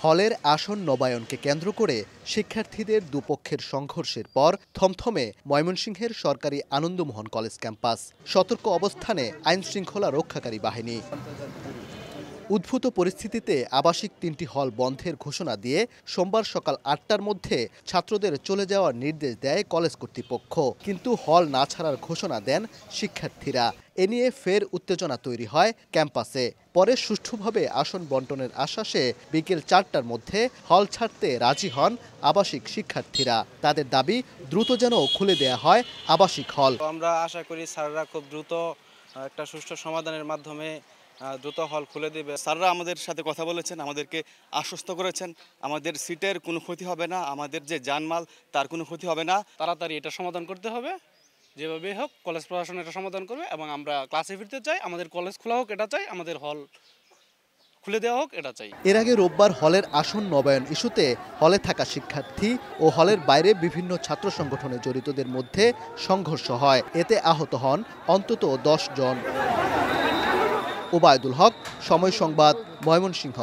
হলের আসন নবায়নকে কেন্দ্র করে শিক্ষার্থীদের দুপক্ষের সংঘর্ষের পর থমথমে ময়মনসিংহের সরকারি আনন্দমোহন কলেজ ক্যাম্পাস। সতর্ক অবস্থানে আইনশৃঙ্খলা রক্ষাকারী বাহিনী। উদ্ভূত পরিস্থিতিতে আবাসিক ৩টি হল বন্ধের ঘোষণা দিয়ে সোমবার সকাল ৮টার মধ্যে ছাত্রদের চলে যাওয়ার নির্দেশ দেয় কলেজ কর্তৃপক্ষ। কিন্তু হল না ছাড়ার ঘোষণা দেন শিক্ষার্থীরা। এ নিয়ে ফের উত্তেজনা তৈরি হয় ক্যাম্পাসে। পরে সুষ্ঠুভাবে আসন বণ্টনের আশ্বাসে বিকেল ৪টার মধ্যে হল ছাড়তে রাজি হন আবাসিক শিক্ষার্থীরা। তাদের দাবি দ্রুত যেন খুলে দেয়া হয় আবাসিক হল। আমরা আশা করি স্যাররা খুব দ্রুত একটা সুষ্ঠু সমাধানের মাধ্যমে দ্রুত হল খুলে দেবে। স্যাররা আমাদের সাথে কথা বলেছেন, আমাদেরকে আশ্বস্ত করেছেন আমাদের সিটের কোনো ক্ষতি হবে না, আমাদের যে জানমাল তার কোনো ক্ষতি হবে না। তাড়াতাড়ি এটা সমাধান করতে হবে, যেভাবে হোক কলেজ প্রশাসন এটা সমাধান করবে এবং আমরা ক্লাসে ফিরতে চাই। আমাদের কলেজ খোলা হোক এটা চাই, আমাদের হল খুলে দেওয়া হোক এটা চাই। এর আগে রোববার হলের আসন নবায়ন ইস্যুতে হলে থাকা শিক্ষার্থী ও হলের বাইরে বিভিন্ন ছাত্র সংগঠনে জড়িতদের মধ্যে সংঘর্ষ হয়। এতে আহত হন অন্তত 10 জন। ওবায়দুল হক, সময় সংবাদ, ময়মনসিংহ।